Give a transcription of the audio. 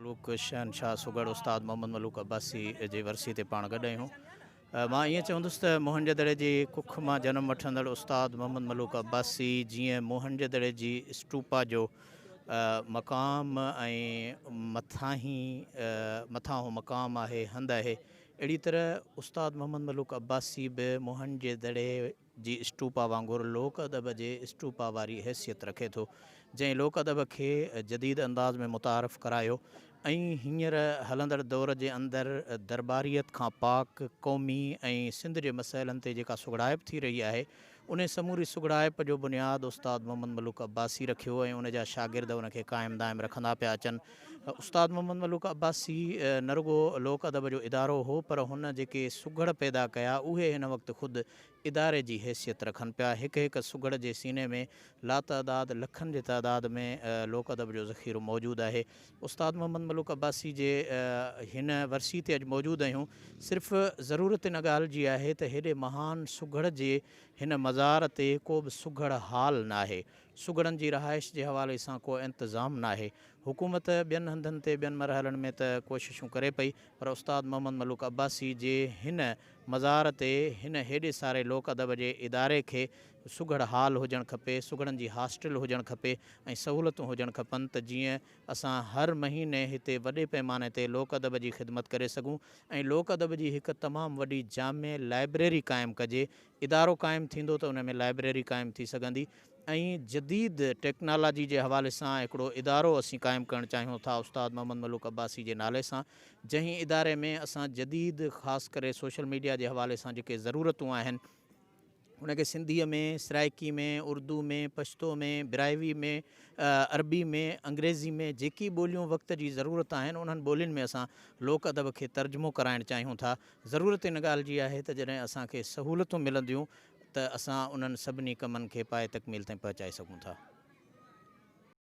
मलूक शहनशाह सुगड़ उस्ताद मोहम्मद मलूक अब्बासी जे वरसी ते पाण गॾु आहियूं। मां ईअं चवंदुसि त मोहन जे दड़े जी कुख मां जनम वठंदड़ उस्ताद मोहम्मद मलूक अब्बासी जीअं मोहन जे दड़े जी स्टूपा जो मक़ाम ऐं मथां हो मक़ाम आहे, हंधि आहे, अहिड़ी तरह उस्ताद मोहम्मद मलूक अब्बासी बि मोहन जे दड़े जी स्टूपा वांगुरु लोक अदब जे स्टूपा वारी हैसियत रखे थो, जंहिं लोक अदब खे जदीद अंदाज़ में मुतारफ़ करायो ऐं हींअर हलंदड़ दौर जे अंदरि दरबारियत खां पाक क़ौमी ऐं सिंध जे मसइलनि ते जेका सुगड़ाइप थी रही आहे, उन समूरी सुगड़ाइप जो बुनियादु उस्ताद मोहम्मद मलूक अब्बासी रखियो ऐं उनजा शागिर्द उनखे क़ाइमु दाइमु रखंदा पिया अचनि। उस्ताद मोहम्मद मलूक अब्बासी न रुगो लोक अदब जो इदारो हो, पर हुन जेके सुगड़ पैदा कया उहे हिन वक़्तु ख़ुदि इदारे जी हैसियत रखनि पिया। हिकु हिकु सुगड़ जे सीने में लातदाद लखनि जे तइदाद में लोक अदब जो ज़ख़ीरो मौजूदु आहे। उस्ताद मोहम्मद मलूक अब्बासी जे हिन वरसी ते अॼु मौजूदु आहियूं। सिर्फ़ु ज़रूरत इन ॻाल्हि जी आहे त हेॾे महान सुगड़ जे हिन मज़ार ते को बि सुगड़ हाल न आहे, सुगड़नि जी रहाइश जे हवाले सां को इंतिज़ाम न आहे। हुकूमत ॿियनि हंधनि ते ॿियनि मरहलनि में त कोशिशूं करे पई, पर उस्ताद मोहम्मद मलूक अब्बासी जे हिन मज़ार ते हिन हेॾे सारे लोक अदब जे इदारे खे सुगड़ हाल हुजणु खपे, सुगड़नि जी हॉस्टल हुजणु खपे ऐं सहूलियतूं हुजणु खपनि त जीअं असां हर महीने हिते वॾे पैमाने ते लोक अदब जी ख़िदमत करे सघूं ऐं लोक अदब जी हिकु तमामु वॾी जामे लाइब्रेरी क़ाइमु कजे। इदारो क़ाइमु थींदो त उन में लाइब्रेरी क़ाइमु थी सघंदी ऐं जदीद टेक्नोलॉजी जे हवाले सां हिकिड़ो इदारो असीं क़ाइमु करणु चाहियूं था उस्ताद मोहम्मद मलूक अब्बासी जे नाले सां, जंहिं इदारे में असां जदीद ख़ासि करे सोशल मीडिया जे हवाले सां जेके ज़रूरतूं आहिनि उनखे सिंधीअ में, सराइकी में, उर्दू में, पश्तो में, बिराइवी में, अरबी में, अंग्रेज़ी में, जेकी ॿोलियूं वक़्त जी ज़रूरत आहिनि उन्हनि ॿोलियुनि में असां लोक अदब खे तर्जुमो कराइणु चाहियूं था। ज़रूरत इन ॻाल्हि जी आहे त जॾहिं असांखे सहूलियतूं मिलंदियूं त असां उन्हनि सभिनी कमनि खे पाए तकमील ताईं पहुचाए सघूं था।